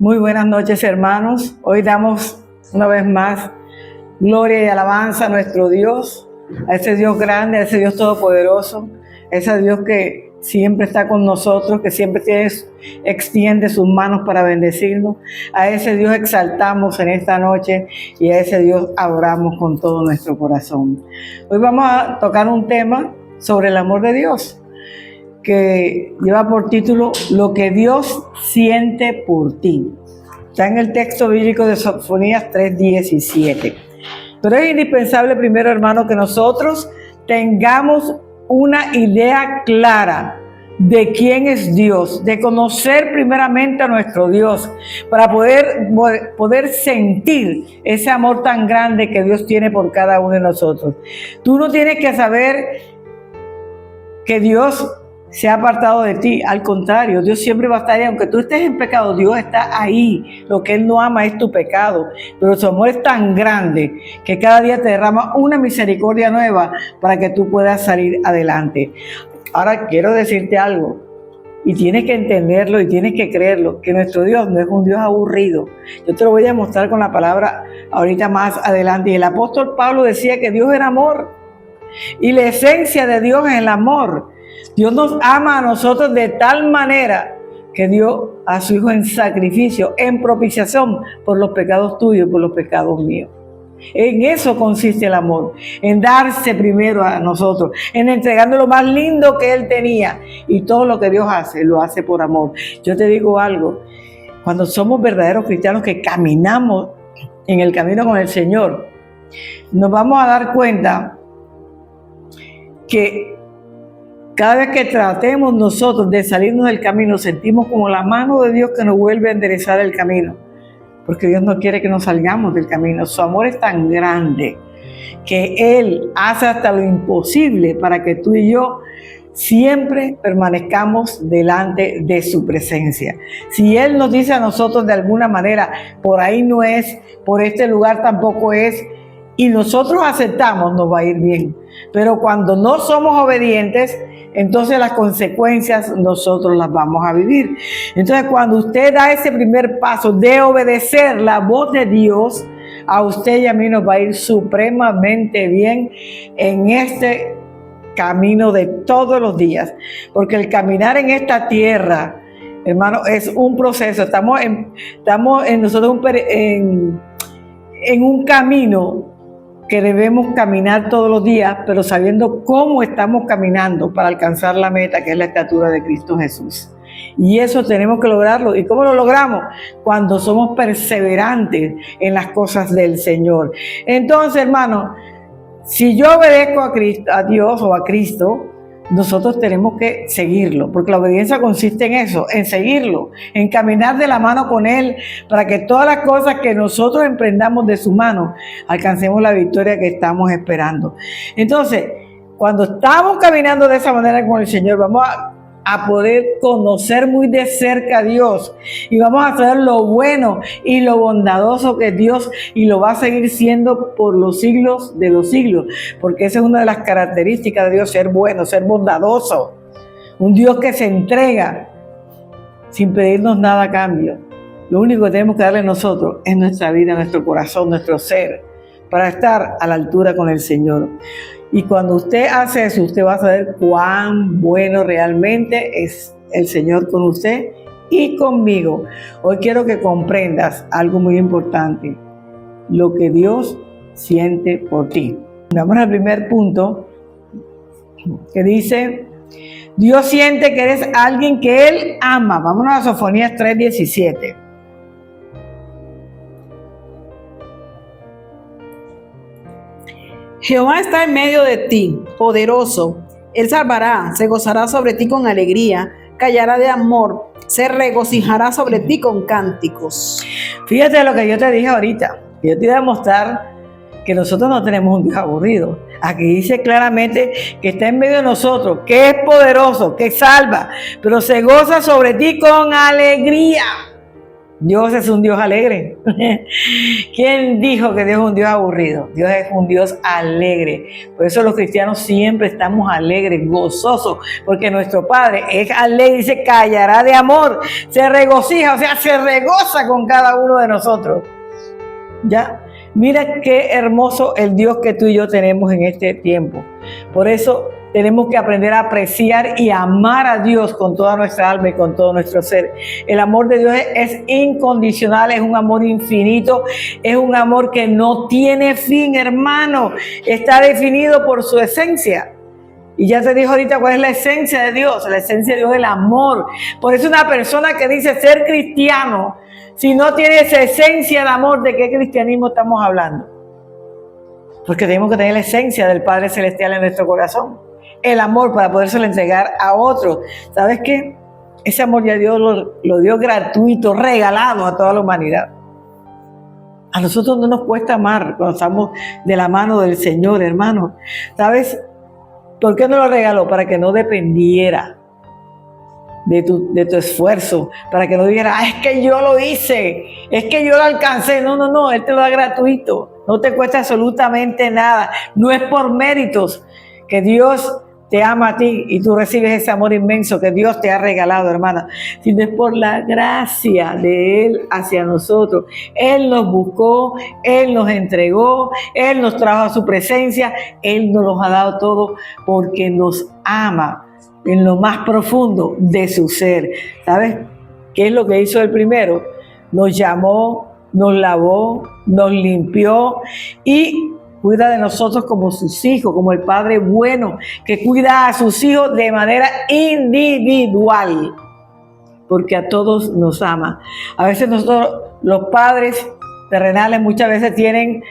Muy buenas noches, hermanos. Hoy damos una vez más gloria y alabanza a nuestro Dios, a ese Dios grande, a ese Dios todopoderoso, a ese Dios que siempre está con nosotros, que siempre extiende sus manos para bendecirnos. A ese Dios exaltamos en esta noche y a ese Dios adoramos con todo nuestro corazón. Hoy vamos a tocar un tema sobre el amor de Dios, que lleva por título Lo que Dios siente por ti. Está en el texto bíblico de Sofonías 3:17. Pero es indispensable primero, hermano, que nosotros tengamos una idea clara de quién es Dios, de conocer primeramente a nuestro Dios, para poder sentir ese amor tan grande que Dios tiene por cada uno de nosotros. Tú no tienes que saber que Dios se ha apartado de ti. Al contrario, Dios siempre va a estar ahí. Aunque tú estés en pecado, Dios está ahí. Lo que Él no ama es tu pecado. Pero su amor es tan grande que cada día te derrama una misericordia nueva para que tú puedas salir adelante. Ahora quiero decirte algo. Y tienes que entenderlo y tienes que creerlo, que nuestro Dios no es un Dios aburrido. Yo te lo voy a mostrar con la palabra ahorita más adelante. Y el apóstol Pablo decía que Dios era amor. Y la esencia de Dios es el amor. Dios nos ama a nosotros de tal manera que dio a su Hijo en sacrificio, en propiciación por los pecados tuyos y por los pecados míos. En eso consiste el amor, en darse primero a nosotros, en entregarnos lo más lindo que Él tenía. Y todo lo que Dios hace, lo hace por amor. Yo te digo algo, cuando somos verdaderos cristianos que caminamos en el camino con el Señor, nos vamos a dar cuenta que cada vez que tratemos nosotros de salirnos del camino, sentimos como la mano de Dios que nos vuelve a enderezar el camino. Porque Dios no quiere que nos salgamos del camino. Su amor es tan grande que Él hace hasta lo imposible para que tú y yo siempre permanezcamos delante de su presencia. Si Él nos dice a nosotros de alguna manera, por ahí no es, por este lugar tampoco es, y nosotros aceptamos, nos va a ir bien. Pero cuando no somos obedientes, entonces las consecuencias nosotros las vamos a vivir. Entonces cuando usted da ese primer paso de obedecer la voz de Dios, a usted y a mí nos va a ir supremamente bien en este camino de todos los días. Porque el caminar en esta tierra, hermano, es un proceso. Estamos nosotros en un camino que debemos caminar todos los días, pero sabiendo cómo estamos caminando para alcanzar la meta, que es la estatura de Cristo Jesús. Y eso tenemos que lograrlo. ¿Y cómo lo logramos? Cuando somos perseverantes en las cosas del Señor. Entonces, hermano, si yo obedezco a Cristo, a Dios o a Cristo, nosotros tenemos que seguirlo, porque la obediencia consiste en eso, en seguirlo, en caminar de la mano con Él, para que todas las cosas que nosotros emprendamos de su mano, alcancemos la victoria que estamos esperando. Entonces, cuando estamos caminando de esa manera con el Señor, vamos a poder conocer muy de cerca a Dios y vamos a saber lo bueno y lo bondadoso que es Dios, y lo va a seguir siendo por los siglos de los siglos, porque esa es una de las características de Dios, ser bueno, ser bondadoso, un Dios que se entrega sin pedirnos nada a cambio. Lo único que tenemos que darle nosotros es nuestra vida, nuestro corazón, nuestro ser, para estar a la altura con el Señor. Y cuando usted hace eso, usted va a saber cuán bueno realmente es el Señor con usted y conmigo. Hoy quiero que comprendas algo muy importante: lo que Dios siente por ti. Vamos al primer punto, que dice: Dios siente que eres alguien que Él ama. Vámonos a Sofonías 3:17. Jehová está en medio de ti, poderoso. Él salvará, se gozará sobre ti con alegría, callará de amor, se regocijará sobre ti con cánticos. Fíjate lo que yo te dije ahorita. Yo te iba a mostrar que nosotros no tenemos un Dios aburrido. Aquí dice claramente que está en medio de nosotros, que es poderoso, que salva, pero se goza sobre ti con alegría. Dios es un Dios alegre. ¿Quién dijo que Dios es un Dios aburrido? Dios es un Dios alegre. Por eso los cristianos siempre estamos alegres, gozosos, porque nuestro Padre es alegre y se callará de amor, se regocija, o sea, se regoza con cada uno de nosotros. ¿Ya? Mira qué hermoso el Dios que tú y yo tenemos en este tiempo. Por eso tenemos que aprender a apreciar y amar a Dios con toda nuestra alma y con todo nuestro ser. El amor de Dios es incondicional, es un amor infinito, es un amor que no tiene fin, hermano. Está definido por su esencia. Y ya te dijo ahorita cuál es la esencia de Dios. La esencia de Dios es el amor. Por eso una persona que dice ser cristiano, si no tiene esa esencia de amor, ¿de qué cristianismo estamos hablando? Porque tenemos que tener la esencia del Padre Celestial en nuestro corazón. El amor para podérselo entregar a otros. ¿Sabes qué? Ese amor ya Dios lo dio gratuito, regalado a toda la humanidad. A nosotros no nos cuesta amar cuando estamos de la mano del Señor, hermano. ¿Sabes por qué nos lo regaló? Para que no dependiera de tu esfuerzo, para que no dijera, es que yo lo hice, es que yo lo alcancé. No, Él te lo da gratuito, no te cuesta absolutamente nada, no es por méritos que Dios te ama a ti y tú recibes ese amor inmenso que Dios te ha regalado, hermana, sino es por la gracia de Él hacia nosotros. Él nos buscó, Él nos entregó, Él nos trajo a su presencia, Él nos los ha dado todo porque nos ama en lo más profundo de su ser. ¿Sabes qué es lo que hizo el primero? Nos llamó, nos lavó, nos limpió y cuida de nosotros como sus hijos, como el Padre bueno que cuida a sus hijos de manera individual, porque a todos nos ama. A veces nosotros, los padres terrenales, muchas veces tienen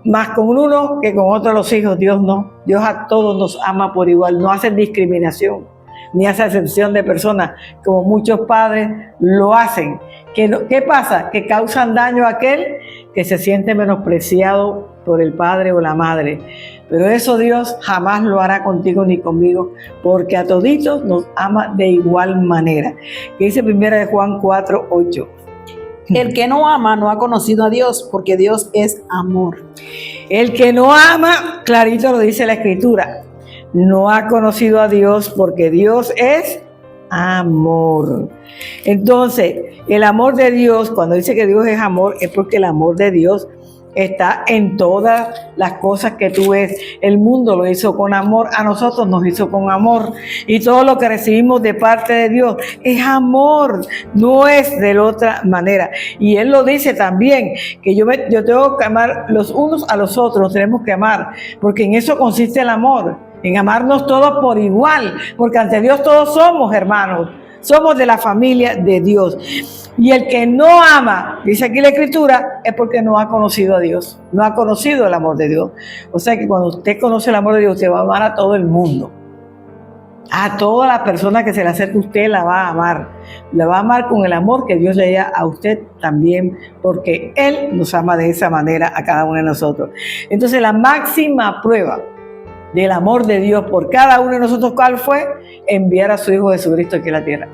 más con uno que con otro los hijos. Dios no. Dios a todos nos ama por igual, no hace discriminación, ni hace excepción de personas, como muchos padres lo hacen. ¿Qué pasa? Que causan daño a aquel que se siente menospreciado por el padre o la madre. Pero eso Dios jamás lo hará contigo ni conmigo, porque a toditos nos ama de igual manera. Que dice 1 Juan 4:8. El que no ama no ha conocido a Dios, porque Dios es amor. El que no ama, clarito lo dice la Escritura, no ha conocido a Dios, porque Dios es amor. Entonces, el amor de Dios, cuando dice que Dios es amor, es porque el amor de Dios está en todas las cosas que tú ves. El mundo lo hizo con amor, a nosotros nos hizo con amor, y todo lo que recibimos de parte de Dios es amor, no es de la otra manera. Y Él lo dice también, que yo tengo que amar los unos a los otros, tenemos que amar, porque en eso consiste el amor, en amarnos todos por igual, porque ante Dios todos somos hermanos, somos de la familia de Dios. Y el que no ama, dice aquí la Escritura, es porque no ha conocido a Dios, no ha conocido el amor de Dios. O sea que cuando usted conoce el amor de Dios, usted va a amar a todo el mundo. A toda la persona que se le acerque a usted la va a amar. La va a amar con el amor que Dios le da a usted también, porque Él nos ama de esa manera a cada uno de nosotros. Entonces la máxima prueba del amor de Dios por cada uno de nosotros, ¿cuál fue? Enviar a su Hijo Jesucristo aquí a la tierra.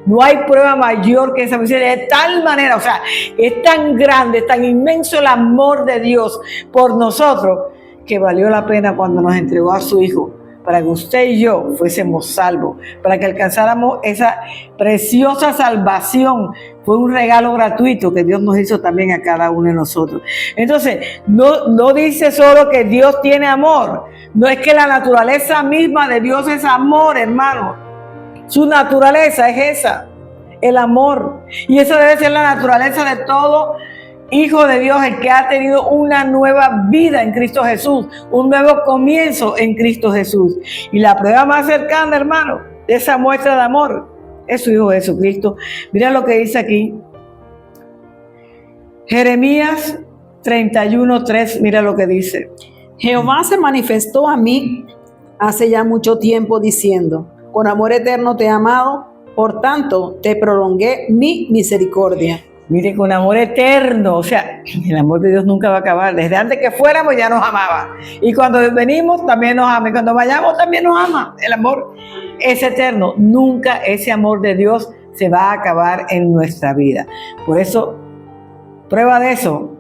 No hay prueba mayor que esa. De tal manera, o sea, es tan grande, es tan inmenso el amor de Dios por nosotros, que valió la pena cuando nos entregó a su Hijo, para que usted y yo fuésemos salvos, para que alcanzáramos esa preciosa salvación. Fue un regalo gratuito que Dios nos hizo también a cada uno de nosotros. Entonces, no dice solo que Dios tiene amor, no es que la naturaleza misma de Dios es amor, hermano. Su naturaleza es esa, el amor. Y esa debe ser la naturaleza de todo Hijo de Dios, el que ha tenido una nueva vida en Cristo Jesús, un nuevo comienzo en Cristo Jesús. Y la prueba más cercana, hermano, de esa muestra de amor es su Hijo Jesucristo. Mira lo que dice aquí. Jeremías 31:3, mira lo que dice. Jehová se manifestó a mí hace ya mucho tiempo diciendo, con amor eterno te he amado, por tanto te prolongué mi misericordia. Mire, con amor eterno, o sea, el amor de Dios nunca va a acabar. Desde antes que fuéramos ya nos amaba. Y cuando venimos también nos ama. Y cuando vayamos también nos ama. El amor es eterno. Nunca ese amor de Dios se va a acabar en nuestra vida. Por eso, prueba de eso,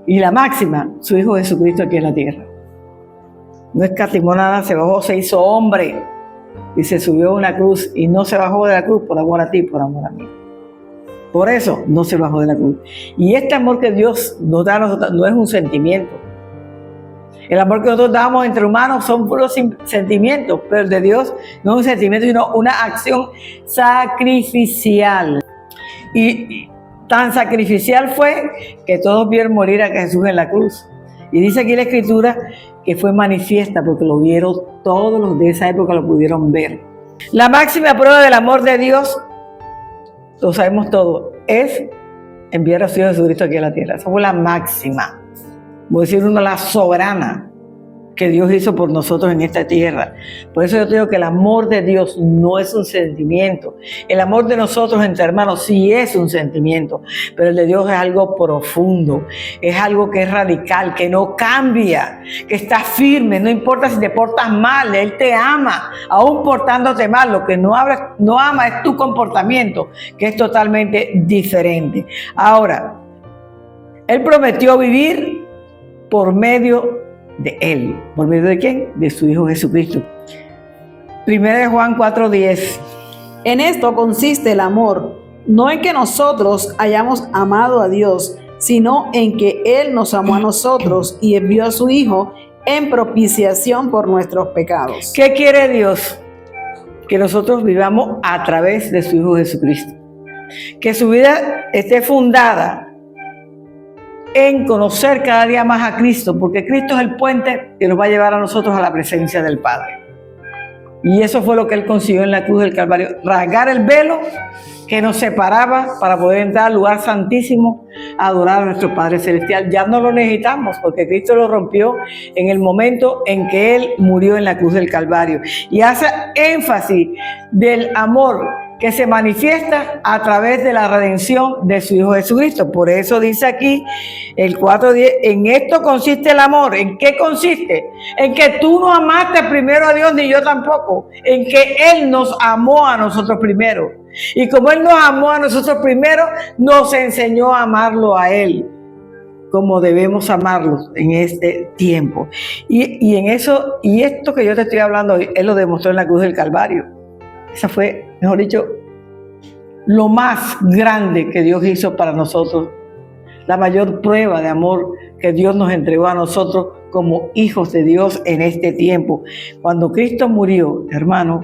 y la máxima, su Hijo Jesucristo aquí en la tierra. No escatimó nada, se bajó, se hizo hombre y se subió a una cruz, y no se bajó de la cruz por amor a ti, por amor a mí. Por eso no se bajó de la cruz. Y este amor que Dios nos da a nosotros no es un sentimiento. El amor que nosotros damos entre humanos son puros sentimientos, pero el de Dios no es un sentimiento, sino una acción sacrificial. Y tan sacrificial fue que todos vieron morir a Jesús en la cruz. Y dice aquí la Escritura que fue manifiesta porque lo vieron todos los de esa época, lo pudieron ver. La máxima prueba del amor de Dios, lo sabemos todo, es enviar a su Hijo Jesucristo aquí a la tierra. Esa fue la máxima, voy a decir una, la soberana que Dios hizo por nosotros en esta tierra. Por eso yo te digo que el amor de Dios no es un sentimiento. El amor de nosotros entre hermanos sí es un sentimiento, pero el de Dios es algo profundo, es algo que es radical, que no cambia, que está firme, no importa si te portas mal, Él te ama, aún portándote mal. Lo que no ama es tu comportamiento, que es totalmente diferente. Ahora, Él prometió vivir por medio de Él. ¿Por medio de quién? De su Hijo Jesucristo. 1 Juan 4:10. En esto consiste el amor, no en que nosotros hayamos amado a Dios, sino en que Él nos amó a nosotros y envió a su Hijo en propiciación por nuestros pecados. ¿Qué quiere Dios? Que nosotros vivamos a través de su Hijo Jesucristo. Que su vida esté fundada en conocer cada día más a Cristo, porque Cristo es el puente que nos va a llevar a nosotros a la presencia del Padre. Y eso fue lo que Él consiguió en la cruz del Calvario, rasgar el velo que nos separaba para poder entrar al lugar santísimo a adorar a nuestro Padre Celestial. Ya no lo necesitamos, porque Cristo lo rompió en el momento en que Él murió en la cruz del Calvario. Y hace énfasis del amor que se manifiesta a través de la redención de su Hijo Jesucristo. Por eso dice aquí el 4:10, en esto consiste el amor. ¿En qué consiste? En que tú no amaste primero a Dios, ni yo tampoco. En que Él nos amó a nosotros primero. Y como Él nos amó a nosotros primero, nos enseñó a amarlo a Él, como debemos amarlo en este tiempo. Y en eso, y esto que yo te estoy hablando hoy, Él lo demostró en la cruz del Calvario. Esa fue, mejor dicho, lo más grande que Dios hizo para nosotros, la mayor prueba de amor que Dios nos entregó a nosotros como hijos de Dios en este tiempo. Cuando Cristo murió, hermano,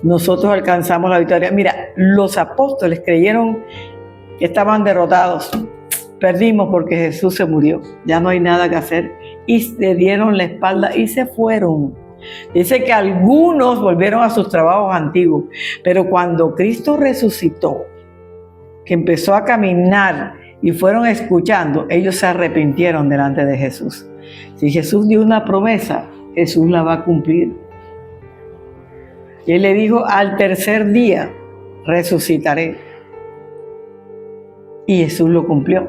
nosotros alcanzamos la victoria. Mira, los apóstoles creyeron que estaban derrotados. Perdimos porque Jesús se murió. Ya no hay nada que hacer. Y le dieron la espalda y se fueron. Dice que algunos volvieron a sus trabajos antiguos, pero cuando Cristo resucitó, que empezó a caminar y fueron escuchando, ellos se arrepintieron delante de Jesús. Si Jesús dio una promesa, Jesús la va a cumplir. Y Él le dijo, al tercer día resucitaré. Y Jesús lo cumplió.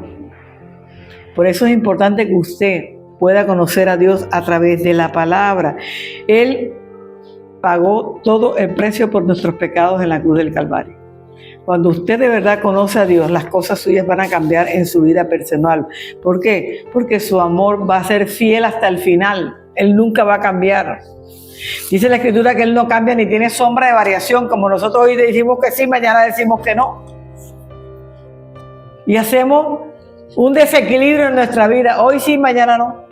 Por eso es importante que usted pueda conocer a Dios a través de la palabra. Él pagó todo el precio por nuestros pecados en la cruz del Calvario. Cuando usted de verdad conoce a Dios, las cosas suyas van a cambiar en su vida personal. ¿Por qué? Porque su amor va a ser fiel hasta el final. Él nunca va a cambiar. Dice la Escritura que Él no cambia ni tiene sombra de variación, como nosotros hoy decimos que sí, mañana decimos que no. Y hacemos un desequilibrio en nuestra vida. Hoy sí, mañana no.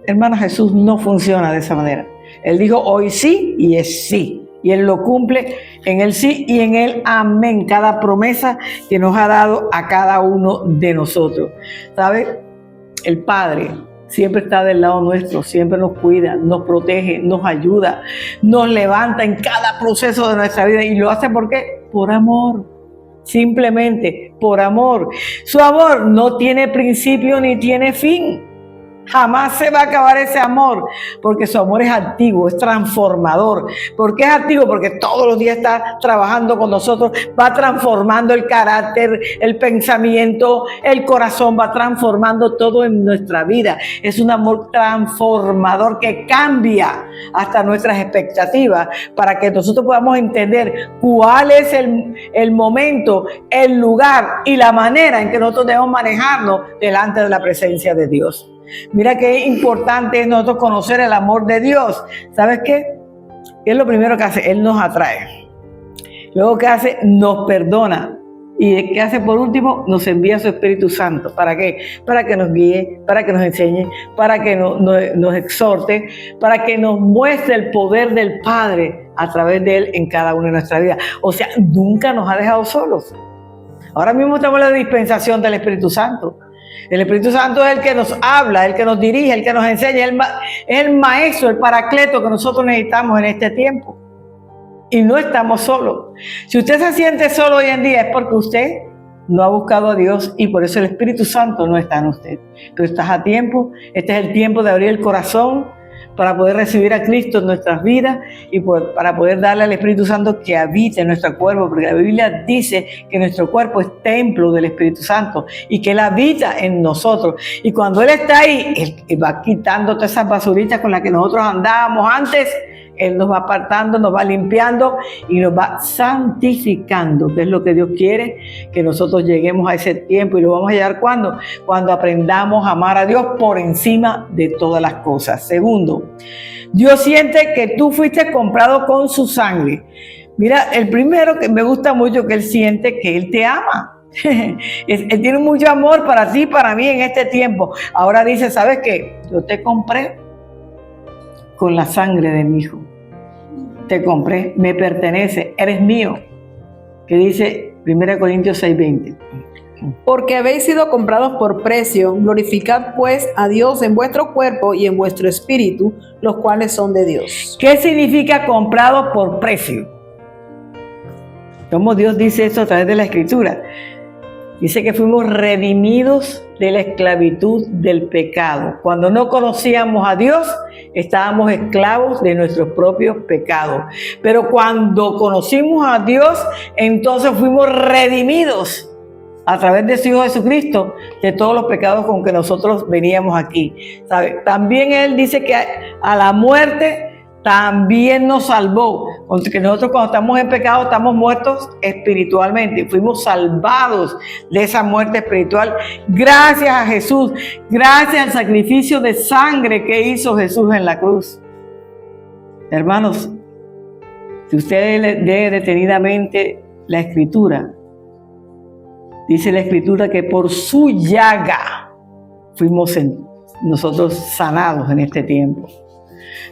Hermano, Jesús no funciona de esa manera. Él dijo hoy sí y es sí. Y Él lo cumple en el sí y en el amén. Cada promesa que nos ha dado a cada uno de nosotros. ¿Sabe? El Padre siempre está del lado nuestro, siempre nos cuida, nos protege, nos ayuda, nos levanta en cada proceso de nuestra vida. ¿Y lo hace por qué? Por amor. Simplemente por amor. Su amor no tiene principio ni tiene fin. Jamás se va a acabar ese amor, porque su amor es activo, es transformador. ¿Por qué es activo? Porque todos los días está trabajando con nosotros, va transformando el carácter, el pensamiento, el corazón, va transformando todo en nuestra vida. Es un amor transformador que cambia hasta nuestras expectativas para que nosotros podamos entender cuál es el momento, el lugar y la manera en que nosotros debemos manejarnos delante de la presencia de Dios. Mira qué importante es nosotros conocer el amor de Dios. ¿Sabes qué? ¿Qué es lo primero que hace? Él nos atrae. Luego, ¿qué hace? Nos perdona. ¿Y qué hace por último? Nos envía su Espíritu Santo. ¿Para qué? Para que nos guíe, para que nos enseñe, para que nos exhorte, para que nos muestre el poder del Padre a través de Él en cada una de nuestras vidas. O sea, nunca nos ha dejado solos. Ahora mismo estamos en la dispensación del Espíritu Santo. El Espíritu Santo es el que nos habla, el que nos dirige, el que nos enseña, es el maestro, el paracleto que nosotros necesitamos en este tiempo. Y no estamos solos. Si usted se siente solo hoy en día es porque usted no ha buscado a Dios y por eso el Espíritu Santo no está en usted. Pero estás a tiempo, este es el tiempo de abrir el corazón para poder recibir a Cristo en nuestras vidas y para poder darle al Espíritu Santo que habite en nuestro cuerpo, porque la Biblia dice que nuestro cuerpo es templo del Espíritu Santo y que Él habita en nosotros. Y cuando Él está ahí, Él va quitando todas esas basuritas con las que nosotros andábamos antes. Él nos va apartando, nos va limpiando y nos va santificando, que es lo que Dios quiere, que nosotros lleguemos a ese tiempo. Y lo vamos a llegar ¿cuándo? Cuando aprendamos a amar a Dios por encima de todas las cosas. Segundo, Dios siente que tú fuiste comprado con su sangre. Mira, el primero que me gusta mucho, que Él siente que Él te ama. Él tiene mucho amor para ti y para mí en este tiempo. Ahora dice, ¿sabes qué? Yo te compré con la sangre de mi hijo. Te compré, me pertenece, eres mío. Que dice 1 Corintios 6:20. Porque habéis sido comprados por precio, glorificad pues a Dios en vuestro cuerpo y en vuestro espíritu, los cuales son de Dios. ¿Qué significa comprado por precio? ¿Cómo Dios dice esto a través de la Escritura? Dice que fuimos redimidos de la esclavitud del pecado. Cuando no conocíamos a Dios, estábamos esclavos de nuestros propios pecados. Pero cuando conocimos a Dios, entonces fuimos redimidos a través de su Hijo Jesucristo de todos los pecados con que nosotros veníamos aquí. ¿Sabe? También Él dice que a la muerte también nos salvó, porque nosotros cuando estamos en pecado estamos muertos espiritualmente, fuimos salvados de esa muerte espiritual gracias a Jesús, gracias al sacrificio de sangre que hizo Jesús en la cruz. Hermanos, si usted lee detenidamente la Escritura, dice la Escritura que por su llaga fuimos nosotros sanados en este tiempo.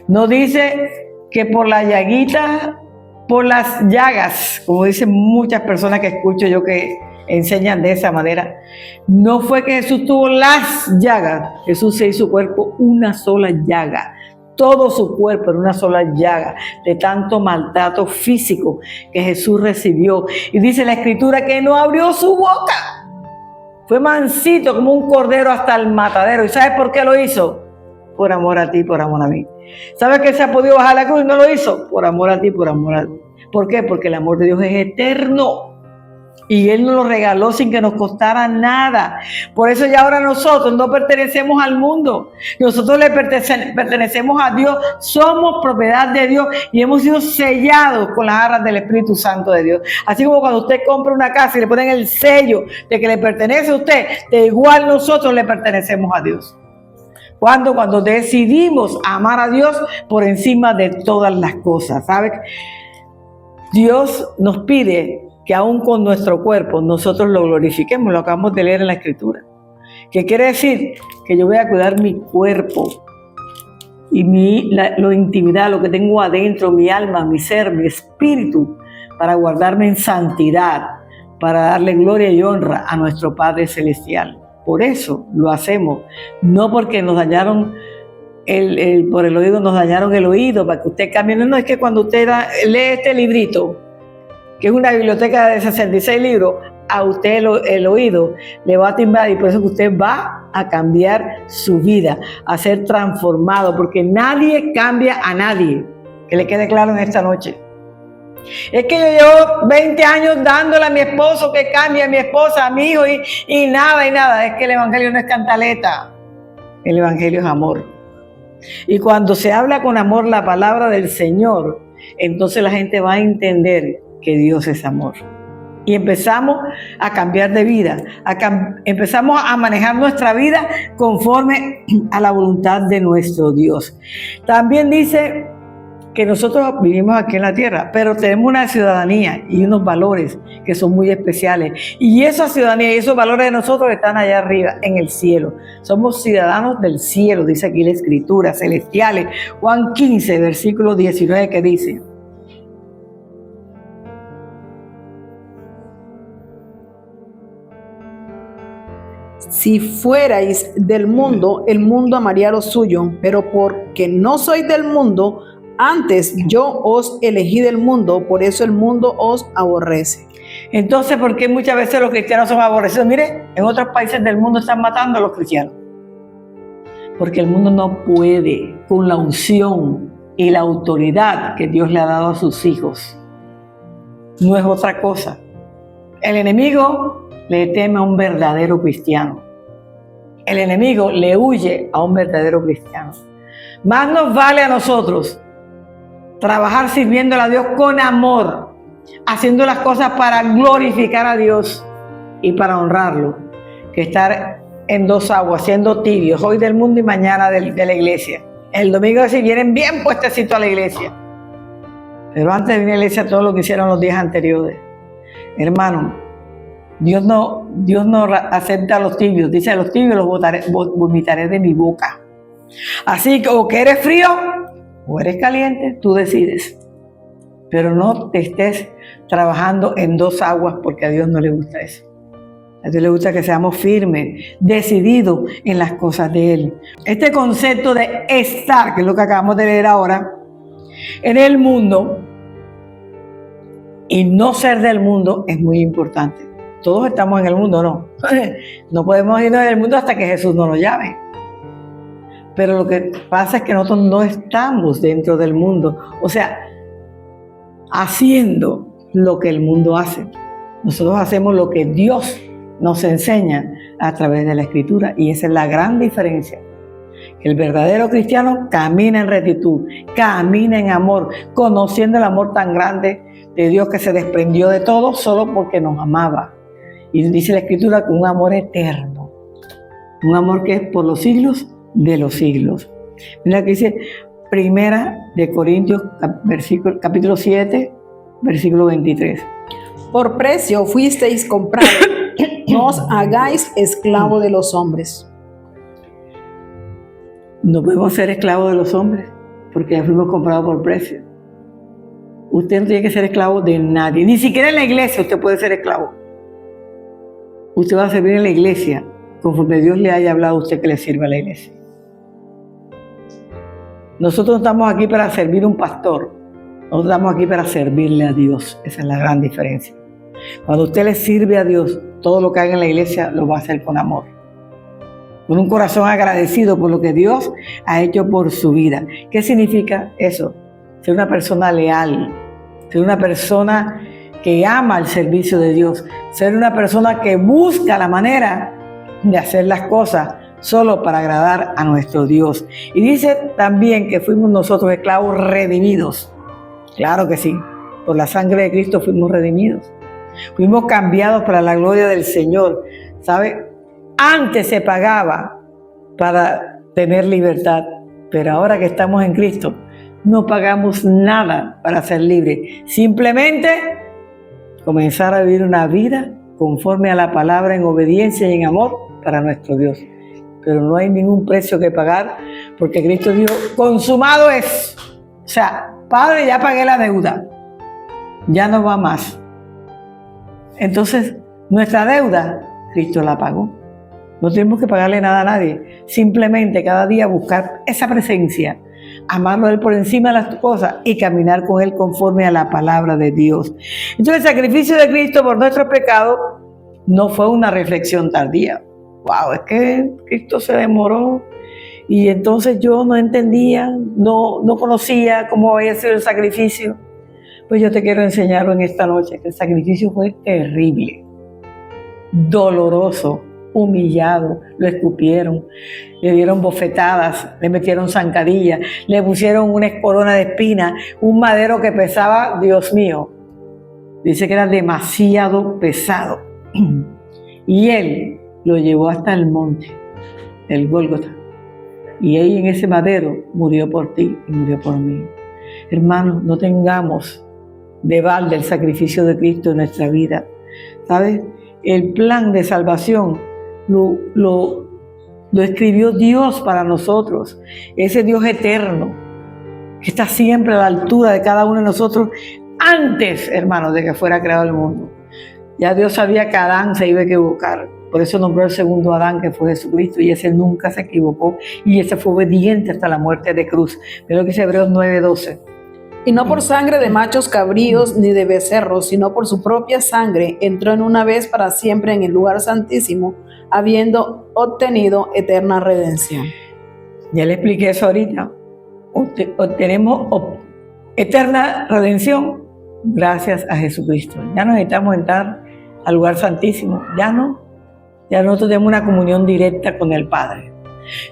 No dice que por la llaguita, por las llagas, como dicen muchas personas que escucho yo que enseñan de esa manera. No fue que Jesús tuvo las llagas, Jesús se hizo su cuerpo una sola llaga. Todo su cuerpo era una sola llaga de tanto maltrato físico que Jesús recibió. Y dice la Escritura que no abrió su boca. Fue mansito como un cordero hasta el matadero. ¿Y sabes por qué lo hizo? Por amor a ti, por amor a mí. ¿Sabes que se ha podido bajar la cruz y no lo hizo? Por amor a ti, por amor a ti. ¿Por qué? Porque el amor de Dios es eterno. Y Él nos lo regaló sin que nos costara nada. Por eso ya ahora nosotros no pertenecemos al mundo. Nosotros le pertenecemos a Dios. Somos propiedad de Dios y hemos sido sellados con las arras del Espíritu Santo de Dios. Así como cuando usted compra una casa y le ponen el sello de que le pertenece a usted, de igual nosotros le pertenecemos a Dios. Cuando decidimos amar a Dios por encima de todas las cosas, ¿sabes? Dios nos pide que aún con nuestro cuerpo nosotros lo glorifiquemos, lo acabamos de leer en la Escritura. ¿Qué quiere decir? Que yo voy a cuidar mi cuerpo y la intimidad, lo que tengo adentro, mi alma, mi ser, mi espíritu, para guardarme en santidad, para darle gloria y honra a nuestro Padre Celestial. Por eso lo hacemos, no porque nos dañaron por el oído, nos dañaron el oído, para que usted cambie. No, es que cuando usted lee este librito, que es una biblioteca de 66 libros, a usted el oído, le va a timbrar, y por eso que usted va a cambiar su vida, a ser transformado, porque nadie cambia a nadie, que le quede claro en esta noche. Es que yo llevo 20 años dándole a mi esposo que cambie, a mi esposa, a mi hijo, y nada. Es que el evangelio no es cantaleta, el evangelio es amor. Y cuando se habla con amor la palabra del Señor, entonces la gente va a entender que Dios es amor. Y empezamos a cambiar de vida, empezamos a manejar nuestra vida conforme a la voluntad de nuestro Dios. También dice que nosotros vivimos aquí en la tierra, pero tenemos una ciudadanía y unos valores que son muy especiales. Y esa ciudadanía y esos valores de nosotros están allá arriba, en el cielo. Somos ciudadanos del cielo, dice aquí la Escritura, celestiales. Juan 15, versículo 19, que dice: si fuerais del mundo, el mundo amaría lo suyo, pero porque no sois del mundo, antes yo os elegí del mundo, por eso el mundo os aborrece. Entonces, ¿por qué muchas veces los cristianos son aborrecidos? Mire, en otros países del mundo están matando a los cristianos. Porque el mundo no puede con la unción y la autoridad que Dios le ha dado a sus hijos. No es otra cosa. El enemigo le teme a un verdadero cristiano. El enemigo le huye a un verdadero cristiano. Más nos vale a nosotros trabajar sirviéndole a Dios con amor, haciendo las cosas para glorificar a Dios y para honrarlo, que estar en dos aguas, siendo tibios, hoy del mundo y mañana de la iglesia. El domingo si vienen bien puestecitos a la iglesia, pero antes de venir a la iglesia todo lo que hicieron los días anteriores. Hermano, Dios no acepta a los tibios. Dice: a los tibios los vomitaré de mi boca. Así que o que eres frío o eres caliente, tú decides. Pero no te estés trabajando en dos aguas, porque a Dios no le gusta eso. A Dios le gusta que seamos firmes, decididos en las cosas de Él. Este concepto de estar, que es lo que acabamos de leer ahora, en el mundo y no ser del mundo, es muy importante. Todos estamos en el mundo, ¿no? No podemos irnos del mundo hasta que Jesús no nos llame. Pero lo que pasa es que nosotros no estamos dentro del mundo. O sea, haciendo lo que el mundo hace. Nosotros hacemos lo que Dios nos enseña a través de la Escritura. Y esa es la gran diferencia. El verdadero cristiano camina en rectitud, camina en amor, conociendo el amor tan grande de Dios que se desprendió de todo solo porque nos amaba. Y dice la Escritura que un amor eterno, un amor que es por los siglos de los siglos. Mira que dice Primera de Corintios, capítulo 7, versículo 23. Por precio fuisteis comprados, no os hagáis esclavos de los hombres. No podemos ser esclavos de los hombres, porque ya fuimos comprados por precio. Usted no tiene que ser esclavo de nadie, ni siquiera en la iglesia usted puede ser esclavo. Usted va a servir en la iglesia conforme Dios le haya hablado a usted que le sirva a la iglesia. Nosotros no estamos aquí para servir a un pastor, nosotros estamos aquí para servirle a Dios. Esa es la gran diferencia. Cuando usted le sirve a Dios, todo lo que haga en la iglesia lo va a hacer con amor, con un corazón agradecido por lo que Dios ha hecho por su vida. ¿Qué significa eso? Ser una persona leal, ser una persona que ama el servicio de Dios, ser una persona que busca la manera de hacer las cosas solo para agradar a nuestro Dios. Y dice también que fuimos nosotros esclavos redimidos. Claro que sí, por la sangre de Cristo fuimos redimidos. Fuimos cambiados para la gloria del Señor. ¿Sabe? Antes se pagaba para tener libertad, pero ahora que estamos en Cristo, no pagamos nada para ser libres. Simplemente comenzar a vivir una vida conforme a la palabra, en obediencia y en amor para nuestro Dios. Pero no hay ningún precio que pagar, porque Cristo dijo: consumado es. O sea, Padre, ya pagué la deuda, ya no va más. Entonces, nuestra deuda, Cristo la pagó. No tenemos que pagarle nada a nadie. Simplemente cada día buscar esa presencia, amarlo a Él por encima de las cosas y caminar con Él conforme a la palabra de Dios. Entonces, el sacrificio de Cristo por nuestros pecados No fue una reflexión tardía. Wow, es que Cristo se demoró y entonces yo no entendía, no conocía cómo había sido el sacrificio. Pues yo te quiero enseñarlo en esta noche, que el sacrificio fue terrible, doloroso, humillado, lo escupieron, le dieron bofetadas, le metieron zancadillas, le pusieron una corona de espinas, un madero que pesaba, Dios mío, dice que era demasiado pesado. Y él lo llevó hasta el monte, el Gólgota. Y ahí en ese madero murió por ti y murió por mí. Hermanos, no tengamos de balde el sacrificio de Cristo en nuestra vida. ¿Sabes? El plan de salvación lo escribió Dios para nosotros. Ese Dios eterno que está siempre a la altura de cada uno de nosotros antes, hermanos, de que fuera creado el mundo. Ya Dios sabía que Adán se iba a equivocar. Por eso nombró el segundo Adán, que fue Jesucristo, y ese nunca se equivocó, y ese fue obediente hasta la muerte de cruz. Ve lo que dice Hebreos 9:12. Y no por sangre de machos cabríos ni de becerros, sino por su propia sangre, entró en una vez para siempre en el lugar santísimo, habiendo obtenido eterna redención. Ya le expliqué eso ahorita. Obtenemos eterna redención gracias a Jesucristo. Ya no necesitamos entrar al lugar santísimo, ya nosotros tenemos una comunión directa con el Padre.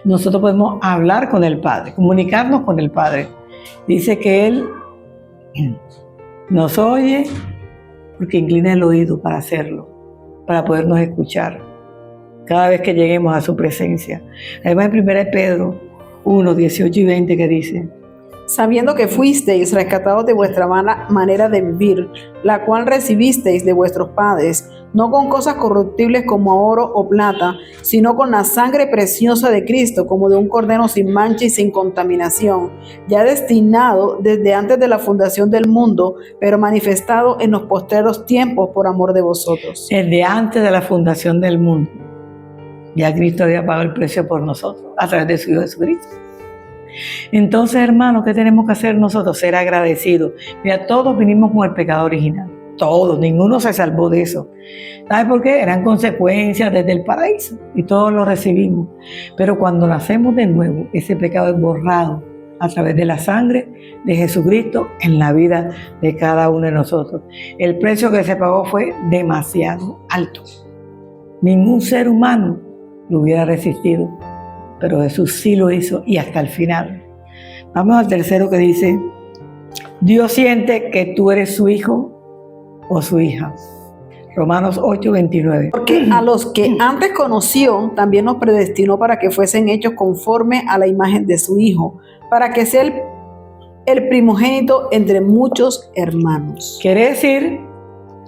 Nosotros podemos hablar con el Padre, comunicarnos con el Padre. Dice que Él nos oye porque inclina el oído para hacerlo, para podernos escuchar cada vez que lleguemos a su presencia. Además en 1 Pedro 1, 18 y 20 que dice: sabiendo que fuisteis rescatados de vuestra mala manera de vivir, la cual recibisteis de vuestros padres, no con cosas corruptibles como oro o plata, sino con la sangre preciosa de Cristo, como de un cordero sin mancha y sin contaminación, ya destinado desde antes de la fundación del mundo, pero manifestado en los postreros tiempos por amor de vosotros. Desde antes de la fundación del mundo, ya Cristo había pagado el precio por nosotros, a través de su Hijo Jesucristo. Entonces, hermanos, ¿qué tenemos que hacer nosotros? Ser agradecidos. Mira, todos vinimos con el pecado original. Todos, ninguno se salvó de eso. ¿Sabes por qué? Eran consecuencias desde el paraíso y todos lo recibimos. Pero cuando nacemos de nuevo, ese pecado es borrado a través de la sangre de Jesucristo en la vida de cada uno de nosotros. El precio que se pagó fue demasiado alto. Ningún ser humano lo hubiera resistido, pero Jesús sí lo hizo y hasta el final. Vamos al tercero que dice: Dios siente que tú eres su hijo o su hija. Romanos 8:29. Porque a los que antes conoció, también nos predestinó para que fuesen hechos conforme a la imagen de su Hijo, para que sea el primogénito entre muchos hermanos. Quiere decir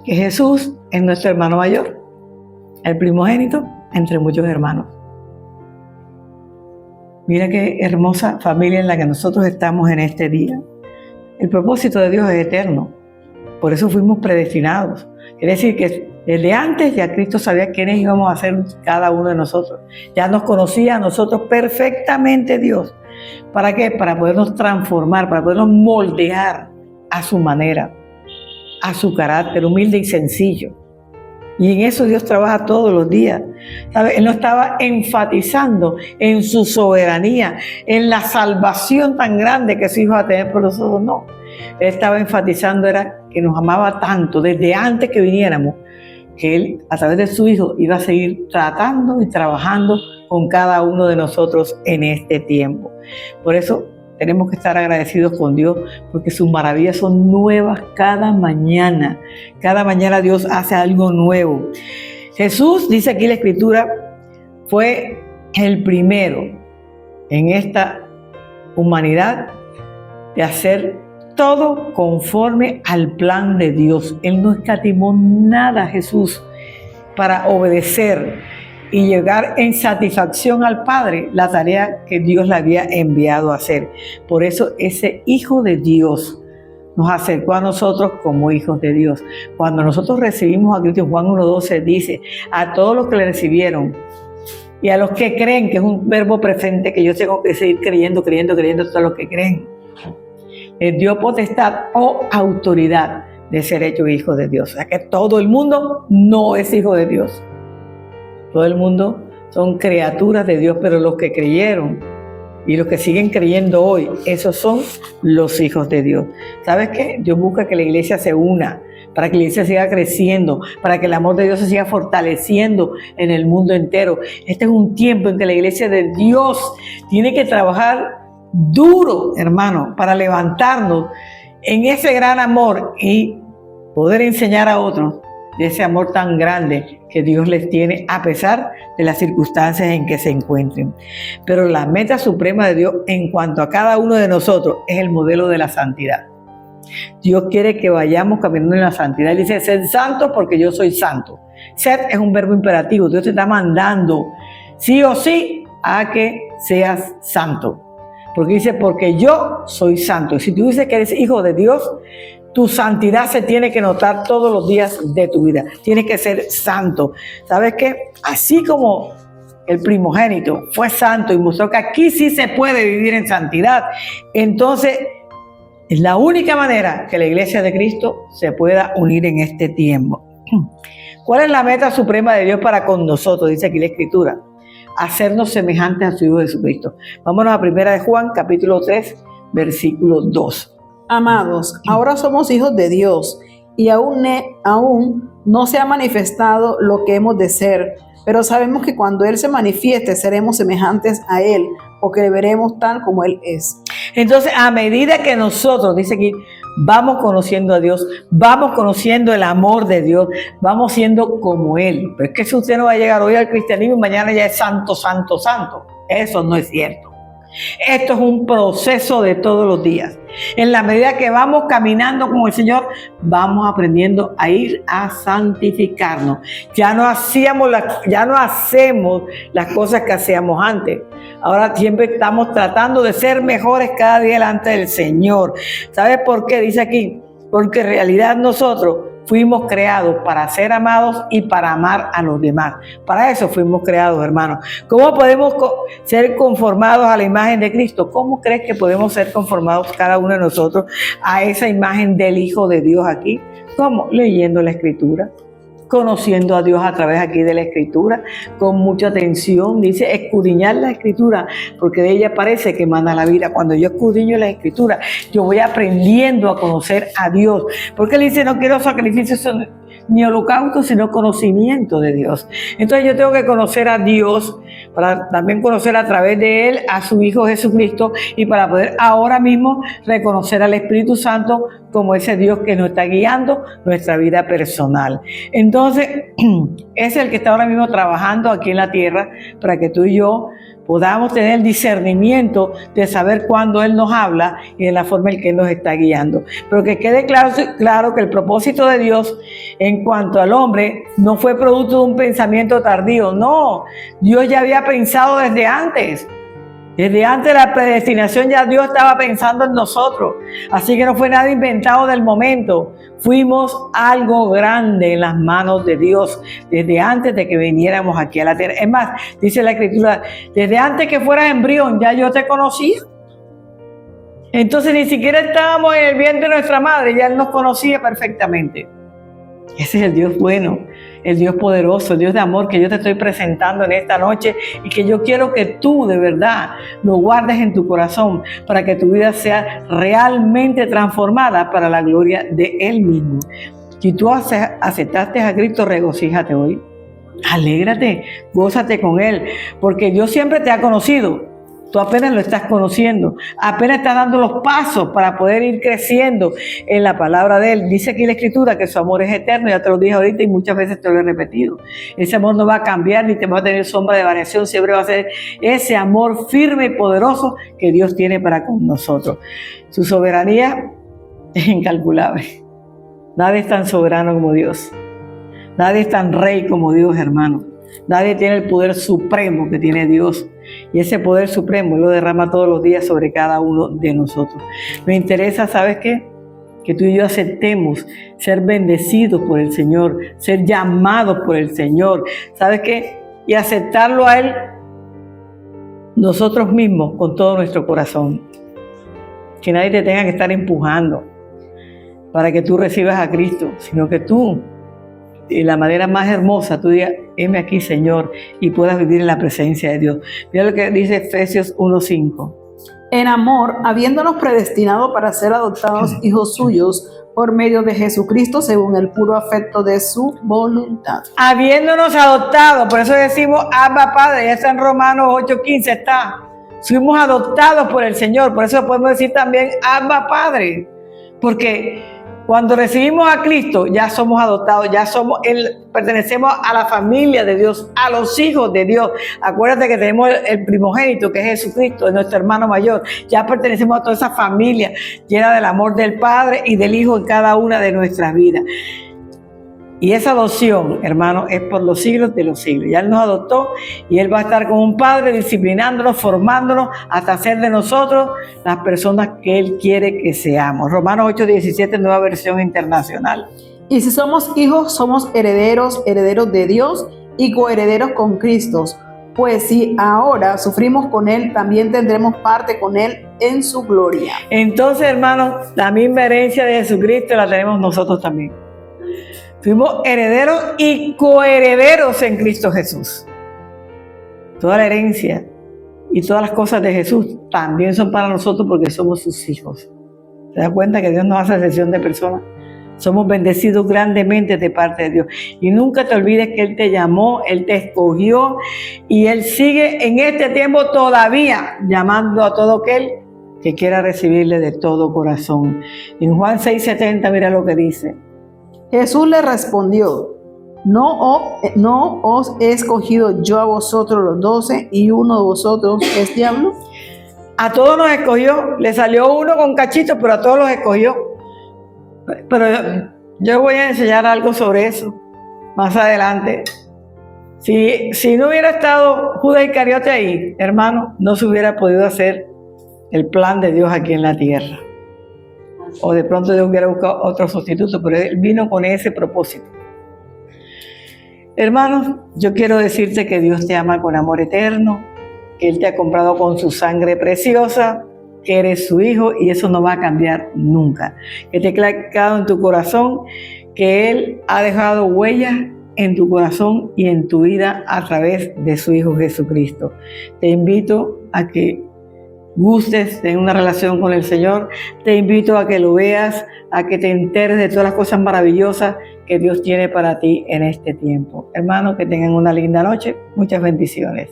que Jesús es nuestro hermano mayor, el primogénito entre muchos hermanos. Mira qué hermosa familia en la que nosotros estamos en este día. El propósito de Dios es eterno. Por eso fuimos predestinados. Quiere decir que desde antes ya Cristo sabía quiénes íbamos a ser cada uno de nosotros. Ya nos conocía a nosotros perfectamente Dios. ¿Para qué? Para podernos transformar, para podernos moldear a su manera, a su carácter humilde y sencillo. Y en eso Dios trabaja todos los días. ¿Sabe? Él no estaba enfatizando en su soberanía, en la salvación tan grande que su Hijo va a tener por nosotros, no. Él estaba enfatizando era que nos amaba tanto desde antes que viniéramos, que Él a través de su Hijo iba a seguir tratando y trabajando con cada uno de nosotros en este tiempo. Por eso tenemos que estar agradecidos con Dios, porque sus maravillas son nuevas cada mañana. Cada mañana Dios hace algo nuevo. Jesús, dice aquí la Escritura, fue el primero en esta humanidad de hacer todo conforme al plan de Dios. Él no escatimó nada, Jesús, para obedecer y llegar en satisfacción al Padre la tarea que Dios le había enviado a hacer. Por eso ese Hijo de Dios nos acercó a nosotros como hijos de Dios. Cuando nosotros recibimos a Cristo, Juan 1:12 dice: a todos los que le recibieron y a los que creen, que es un verbo presente que yo tengo que seguir creyendo, todos los que creen, les dio potestad o autoridad de ser hechos hijos de Dios. O sea que todo el mundo no es hijo de Dios. Todo el mundo son criaturas de Dios, pero los que creyeron y los que siguen creyendo hoy, esos son los hijos de Dios. ¿Sabes qué? Dios busca que la iglesia se una, para que la iglesia siga creciendo, para que el amor de Dios se siga fortaleciendo en el mundo entero. Este es un tiempo en que la iglesia de Dios tiene que trabajar duro, hermano, para levantarnos en ese gran amor y poder enseñar a otros de ese amor tan grande que Dios les tiene a pesar de las circunstancias en que se encuentren. Pero la meta suprema de Dios en cuanto a cada uno de nosotros es el modelo de la santidad. Dios quiere que vayamos caminando en la santidad. Él dice, sed santos porque yo soy santo. Sed es un verbo imperativo. Dios te está mandando sí o sí a que seas santo. Porque dice, porque yo soy santo. Y si tú dices que eres hijo de Dios, tu santidad se tiene que notar todos los días de tu vida. Tienes que ser santo. ¿Sabes qué? Así como el primogénito fue santo y mostró que aquí sí se puede vivir en santidad, entonces es la única manera que la iglesia de Cristo se pueda unir en este tiempo. ¿Cuál es la meta suprema de Dios para con nosotros? Dice aquí la Escritura. Hacernos semejantes a su Hijo Jesucristo. Vámonos a 1 de Juan, capítulo 3, versículo 2. Amados, ahora somos hijos de Dios y aún no se ha manifestado lo que hemos de ser, pero sabemos que cuando Él se manifieste seremos semejantes a Él, porque le veremos tal como Él es. Entonces, a medida que nosotros, dice aquí, vamos conociendo a Dios, vamos conociendo el amor de Dios, vamos siendo como Él. Pero es que si usted no va a llegar hoy al cristianismo y mañana ya es santo, santo, santo, eso no es cierto. Esto es un proceso de todos los días. En la medida que vamos caminando con el Señor, vamos aprendiendo a ir a santificarnos. Ya no hacemos las cosas que hacíamos antes. Ahora siempre estamos tratando de ser mejores cada día delante del Señor. ¿Sabes por qué? Dice aquí, porque en realidad nosotros fuimos creados para ser amados y para amar a los demás. Para eso fuimos creados, hermanos. ¿Cómo podemos ser conformados a la imagen de Cristo? ¿Cómo crees que podemos ser conformados cada uno de nosotros a esa imagen del Hijo de Dios aquí? ¿Cómo? Leyendo la Escritura, conociendo a Dios a través aquí de la Escritura, con mucha atención. Dice escudriñar la Escritura, porque de ella parece que emana la vida. Cuando yo escudriño la Escritura, yo voy aprendiendo a conocer a Dios. Porque Él dice, no quiero sacrificios ni holocaustos, sino conocimiento de Dios. Entonces yo tengo que conocer a Dios, para también conocer a través de Él a su Hijo Jesucristo, y para poder ahora mismo reconocer al Espíritu Santo como ese Dios que nos está guiando nuestra vida personal. Entonces, es el que está ahora mismo trabajando aquí en la tierra para que tú y yo podamos tener el discernimiento de saber cuándo Él nos habla y de la forma en que Él nos está guiando. Pero que quede claro que el propósito de Dios en cuanto al hombre no fue producto de un pensamiento tardío. No, Dios ya había pensado desde antes. Desde antes de la predestinación ya Dios estaba pensando en nosotros. Así que no fue nada inventado del momento. Fuimos algo grande en las manos de Dios desde antes de que viniéramos aquí a la tierra. Es más, dice la Escritura, desde antes que fueras embrión ya yo te conocía. Entonces ni siquiera estábamos en el vientre de nuestra madre, ya Él nos conocía perfectamente. Ese es el Dios bueno, el Dios poderoso, el Dios de amor que yo te estoy presentando en esta noche y que yo quiero que tú de verdad lo guardes en tu corazón para que tu vida sea realmente transformada para la gloria de Él mismo. Si tú aceptaste a Cristo, regocíjate hoy. Alégrate, gózate con Él, porque Dios siempre te ha conocido. Tú apenas lo estás conociendo, apenas estás dando los pasos para poder ir creciendo en la palabra de Él. Dice aquí la Escritura que su amor es eterno, ya te lo dije ahorita y muchas veces te lo he repetido. Ese amor no va a cambiar ni te va a tener sombra de variación, siempre va a ser ese amor firme y poderoso que Dios tiene para con nosotros. Su soberanía es incalculable. Nadie es tan soberano como Dios. Nadie es tan rey como Dios, hermano. Nadie tiene el poder supremo que tiene Dios. Y ese poder supremo lo derrama todos los días sobre cada uno de nosotros. Me interesa, ¿sabes qué? Que tú y yo aceptemos ser bendecidos por el Señor, ser llamados por el Señor. ¿Sabes qué? Y aceptarlo a Él nosotros mismos con todo nuestro corazón. Que nadie te tenga que estar empujando. para que tú recibas a Cristo, sino que tú, de la manera más hermosa, tú digas, heme aquí, Señor, y puedas vivir en la presencia de Dios. Mira lo que dice Efesios 1:5. En amor, habiéndonos predestinado para ser adoptados hijos suyos por medio de Jesucristo según el puro afecto de su voluntad. Habiéndonos adoptado, por eso decimos Abba Padre, ya está en Romanos 8:15 está. Fuimos adoptados por el Señor, por eso podemos decir también Abba Padre, porque cuando recibimos a Cristo ya somos adoptados, pertenecemos a la familia de Dios, a los hijos de Dios. Acuérdate que tenemos el primogénito que es Jesucristo, es nuestro hermano mayor. Ya pertenecemos a toda esa familia llena del amor del Padre y del Hijo en cada una de nuestras vidas. Y esa adopción, hermano, es por los siglos de los siglos. Ya Él nos adoptó y Él va a estar como un padre disciplinándonos, formándonos hasta hacer de nosotros las personas que Él quiere que seamos. Romanos 8:17, nueva versión internacional. Y si somos hijos, somos herederos, herederos de Dios y coherederos con Cristo. Pues si ahora sufrimos con Él, también tendremos parte con Él en su gloria. Entonces, hermano, la misma herencia de Jesucristo la tenemos nosotros también. Fuimos herederos y coherederos en Cristo Jesús. Toda la herencia y todas las cosas de Jesús también son para nosotros porque somos sus hijos. ¿Se da cuenta que Dios no hace excepción de personas? Somos bendecidos grandemente de parte de Dios. Y nunca te olvides que Él te llamó, Él te escogió y Él sigue en este tiempo todavía llamando a todo aquel que quiera recibirle de todo corazón. En Juan 6:70, mira lo que dice. Jesús le respondió, ¿no os he escogido yo a vosotros los 12 y uno de vosotros es diablo? A todos nos escogió, le salió uno con cachitos, pero a todos los escogió. Pero yo voy a enseñar algo sobre eso más adelante. Si no hubiera estado Judas Iscariote ahí, hermano, no se hubiera podido hacer el plan de Dios aquí en la tierra. O de pronto Dios hubiera buscado otro sustituto, pero Él vino con ese propósito. Hermanos, yo quiero decirte que Dios te ama con amor eterno, que Él te ha comprado con su sangre preciosa, que eres su hijo y eso no va a cambiar nunca. Que te ha quedado en tu corazón, que Él ha dejado huellas en tu corazón y en tu vida a través de su Hijo Jesucristo. Te invito a que gustes de una relación con el Señor, te invito a que lo veas, a que te enteres de todas las cosas maravillosas que Dios tiene para ti en este tiempo. Hermanos, que tengan una linda noche, muchas bendiciones.